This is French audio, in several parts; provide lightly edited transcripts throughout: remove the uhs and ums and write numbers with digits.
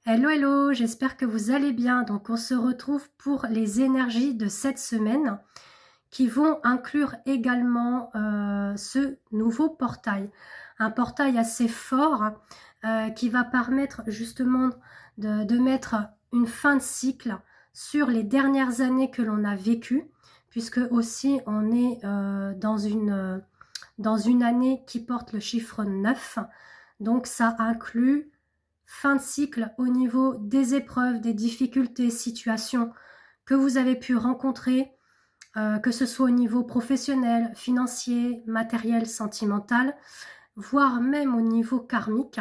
Hello, hello, j'espère que vous allez bien. Donc, on se retrouve pour les énergies de cette semaine qui vont inclure également ce nouveau portail. Un portail assez fort qui va permettre justement de mettre une fin de cycle sur les dernières années que l'on a vécues, puisque aussi on est dans une année qui porte le chiffre 9. Donc, ça inclut fin de cycle au niveau des épreuves, des difficultés, situations que vous avez pu rencontrer, que ce soit au niveau professionnel, financier, matériel, sentimental, voire même au niveau karmique.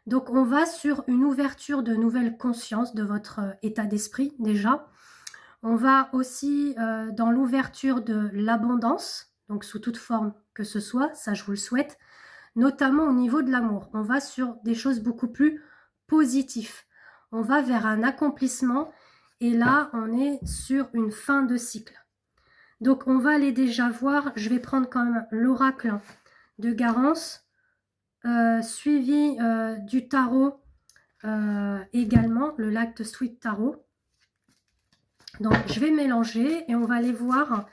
Donc on va sur une ouverture de nouvelles consciences de votre état d'esprit déjà. On va aussi dans l'ouverture de l'abondance, donc sous toute forme que ce soit, ça je vous le souhaite, notamment au niveau de l'amour. On va sur des choses beaucoup plus positif. On va vers un accomplissement et là, on est sur une fin de cycle. Donc, on va aller déjà voir, je vais prendre quand même l'oracle de Garance, suivi du tarot également, le Lac de Sweet Tarot. Donc, je vais mélanger et on va aller voir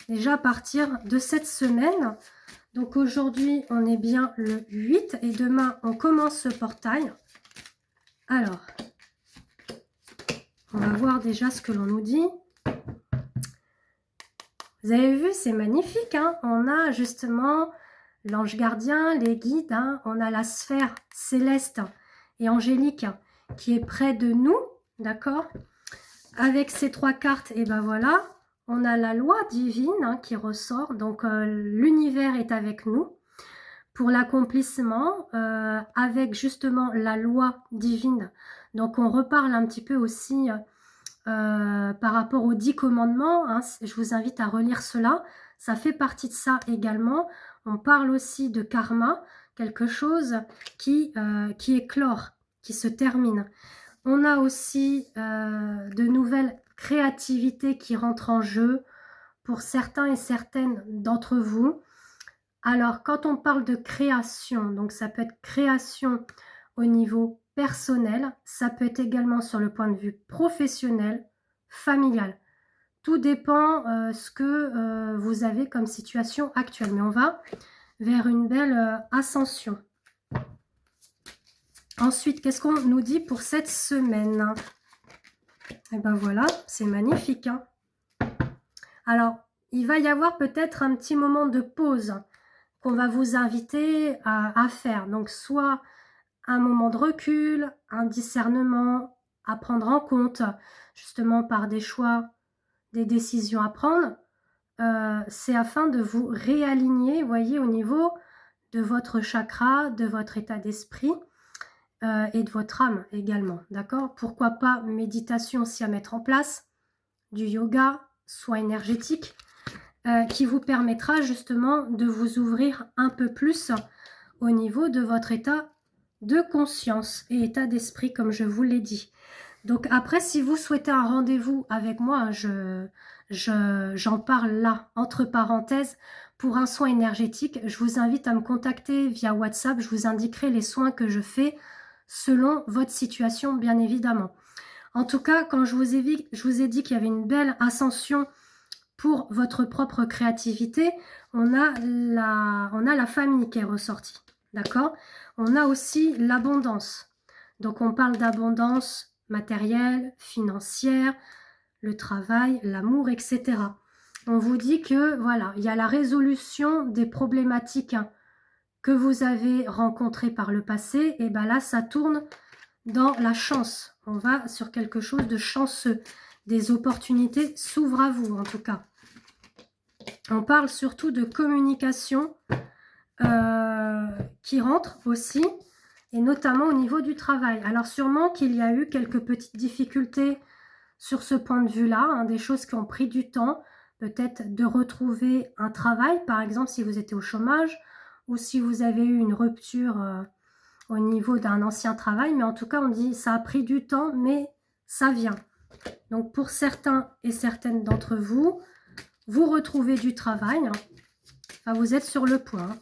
déjà à partir de cette semaine. Donc, aujourd'hui, on est bien le 8 et demain, on commence ce portail. Alors, on va voir déjà ce que l'on nous dit. Vous avez vu, c'est magnifique, hein. On a justement l'ange gardien, les guides, hein. On a la sphère céleste et angélique qui est près de nous, d'accord. Avec ces trois cartes, et ben voilà, on a la loi divine hein, qui ressort. Donc, l'univers est avec nous pour l'accomplissement avec justement la loi divine. Donc on reparle un petit peu aussi par rapport aux 10 commandements, hein, je vous invite à relire cela, ça fait partie de ça également. On parle aussi de karma, quelque chose qui éclore, qui se termine. On a aussi de nouvelles créativités qui rentrent en jeu pour certains et certaines d'entre vous. Alors, quand on parle de création, donc ça peut être création au niveau personnel, ça peut être également sur le point de vue professionnel, familial. Tout dépend ce que vous avez comme situation actuelle. Mais on va vers une belle ascension. Ensuite, qu'est-ce qu'on nous dit pour cette semaine? Et ben voilà, c'est magnifique. Hein. Alors, il va y avoir peut-être un petit moment de pause qu'on va vous inviter à faire. Donc, soit un moment de recul, un discernement à prendre en compte, justement par des choix, des décisions à prendre. C'est afin de vous réaligner, vous voyez, au niveau de votre chakra, de votre état d'esprit et de votre âme également, d'accord? Pourquoi pas méditation aussi à mettre en place, du yoga, soin énergétique, qui vous permettra justement de vous ouvrir un peu plus au niveau de votre état de conscience et état d'esprit, comme je vous l'ai dit. Donc après, si vous souhaitez un rendez-vous avec moi, j'en parle là, entre parenthèses, pour un soin énergétique. Je vous invite à me contacter via WhatsApp. Je vous indiquerai les soins que je fais selon votre situation, bien évidemment. En tout cas, quand je vous ai dit qu'il y avait une belle ascension pour votre propre créativité, on a la famille qui est ressortie, d'accord? On a aussi l'abondance. Donc, on parle d'abondance matérielle, financière, le travail, l'amour, etc. On vous dit que, voilà, il y a la résolution des problématiques que vous avez rencontrées par le passé. Et bien là, ça tourne dans la chance. On va sur quelque chose de chanceux. Des opportunités s'ouvrent à vous, en tout cas. On parle surtout de communication qui rentre aussi, et notamment au niveau du travail. Alors sûrement qu'il y a eu quelques petites difficultés sur ce point de vue-là, hein, des choses qui ont pris du temps, peut-être de retrouver un travail, par exemple si vous étiez au chômage, ou si vous avez eu une rupture au niveau d'un ancien travail, mais en tout cas on dit ça a pris du temps, mais ça vient. Donc pour certains et certaines d'entre vous, vous retrouvez du travail, hein. Enfin, vous êtes sur le point.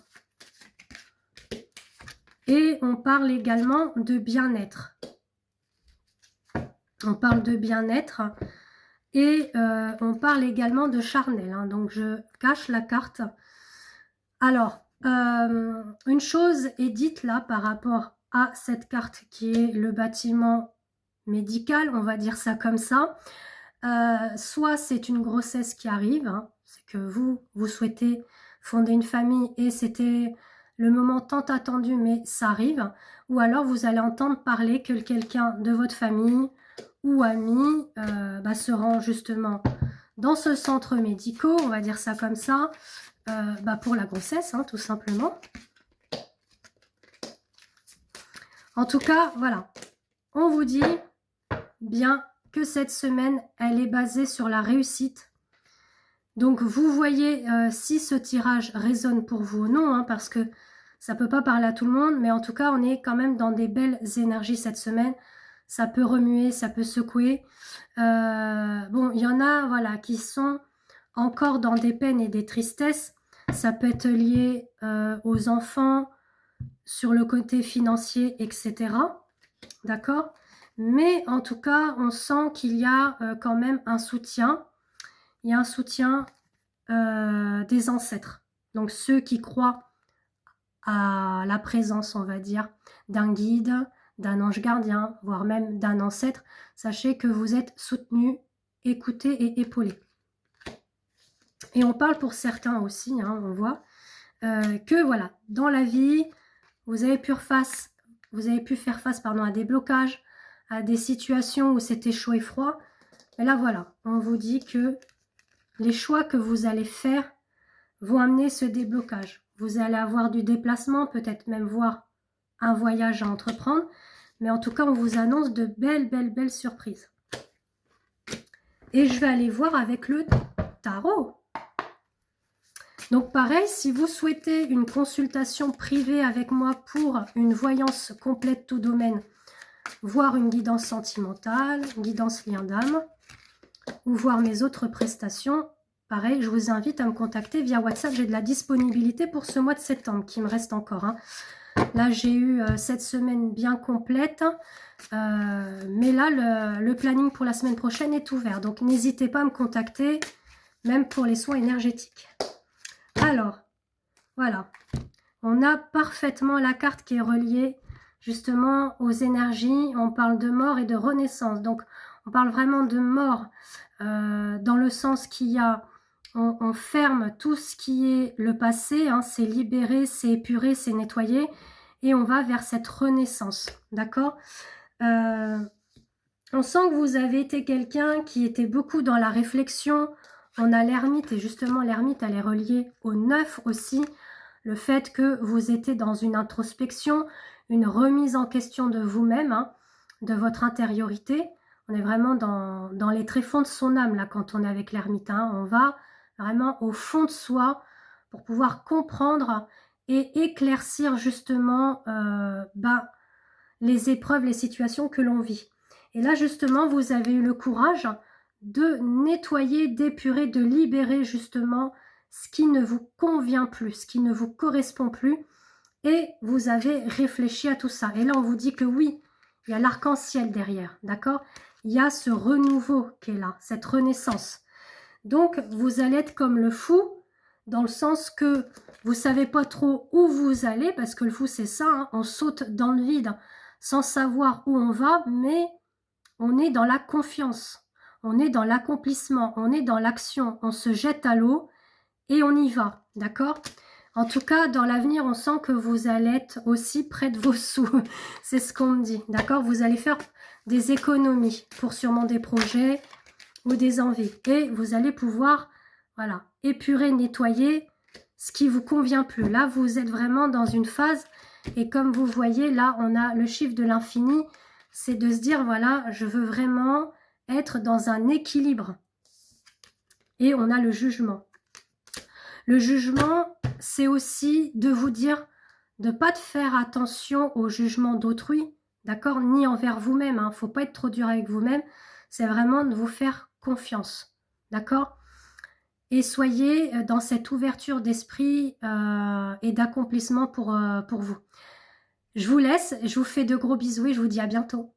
Et on parle également de bien-être. On parle de bien-être et on parle également de charnel. Hein, donc, je cache la carte. Alors, une chose est dite là par rapport à cette carte qui est le bâtiment médical, on va dire ça comme ça. Soit c'est une grossesse qui arrive, hein, c'est que vous souhaitez fonder une famille et c'était le moment tant attendu, mais ça arrive. Ou alors vous allez entendre parler que quelqu'un de votre famille ou ami se rend justement dans ce centre médical, on va dire ça comme ça, pour la grossesse, hein, tout simplement. En tout cas, voilà, on vous dit bien que cette semaine, elle est basée sur la réussite. Donc, vous voyez si ce tirage résonne pour vous ou non, hein, parce que ça ne peut pas parler à tout le monde, mais en tout cas, on est quand même dans des belles énergies cette semaine. Ça peut remuer, ça peut secouer. Bon, il y en a, voilà, qui sont encore dans des peines et des tristesses. Ça peut être lié aux enfants, sur le côté financier, etc. D'accord ? Mais en tout cas, on sent qu'il y a quand même un soutien. Il y a un soutien des ancêtres. Donc ceux qui croient à la présence, on va dire, d'un guide, d'un ange gardien, voire même d'un ancêtre, sachez que vous êtes soutenus, écoutés et épaulés. Et on parle pour certains aussi, hein, on voit, que voilà, dans la vie, vous avez pu faire face à des blocages, à des situations où c'était chaud et froid. Et là, voilà, on vous dit que les choix que vous allez faire vont amener ce déblocage. Vous allez avoir du déplacement, peut-être même voir un voyage à entreprendre. Mais en tout cas, on vous annonce de belles surprises. Et je vais aller voir avec le tarot. Donc pareil, si vous souhaitez une consultation privée avec moi pour une voyance complète tout domaine, voire une guidance sentimentale, guidance lien d'âme, ou voir mes autres prestations, pareil, je vous invite à me contacter via WhatsApp. J'ai de la disponibilité pour ce mois de septembre qui me reste encore. Hein. Là, j'ai eu cette semaine bien complète, mais là, le planning pour la semaine prochaine est ouvert. Donc, n'hésitez pas à me contacter, même pour les soins énergétiques. Alors, voilà, on a parfaitement la carte qui est reliée justement aux énergies. On parle de mort et de renaissance. Donc, on parle vraiment de mort dans le sens qu'il y a, on ferme tout ce qui est le passé, hein, c'est libéré, c'est épuré, c'est nettoyé, et on va vers cette renaissance, d'accord? On sent que vous avez été quelqu'un qui était beaucoup dans la réflexion. On a l'ermite, et justement l'ermite, elle est reliée au 9 aussi. Le fait que vous étiez dans une introspection, une remise en question de vous-même, hein, de votre intériorité. On est vraiment dans les tréfonds de son âme, là, quand on est avec l'ermite. Hein. On va vraiment au fond de soi pour pouvoir comprendre et éclaircir justement les épreuves, les situations que l'on vit. Et là, justement, vous avez eu le courage de nettoyer, d'épurer, de libérer justement ce qui ne vous convient plus, ce qui ne vous correspond plus. Et vous avez réfléchi à tout ça. Et là, on vous dit que oui, il y a l'arc-en-ciel derrière, d'accord? Il y a ce renouveau qui est là, cette renaissance. Donc, vous allez être comme le fou, dans le sens que vous ne savez pas trop où vous allez, parce que le fou, c'est ça, hein, on saute dans le vide sans savoir où on va, mais on est dans la confiance, on est dans l'accomplissement, on est dans l'action, on se jette à l'eau et on y va, d'accord? En tout cas, dans l'avenir, on sent que vous allez être aussi près de vos sous. C'est ce qu'on me dit, d'accord? Vous allez faire des économies pour sûrement des projets ou des envies. Et vous allez pouvoir, voilà, épurer, nettoyer ce qui vous convient plus. Là, vous êtes vraiment dans une phase. Et comme vous voyez, là, on a le chiffre de l'infini. C'est de se dire, voilà, je veux vraiment être dans un équilibre. Et on a le jugement. Le jugement, c'est aussi de vous dire de ne pas faire attention au jugement d'autrui, d'accord? Ni envers vous-même, hein. Il ne faut pas être trop dur avec vous-même. C'est vraiment de vous faire confiance, d'accord? Et soyez dans cette ouverture d'esprit et d'accomplissement pour vous. Je vous laisse, je vous fais de gros bisous et je vous dis à bientôt.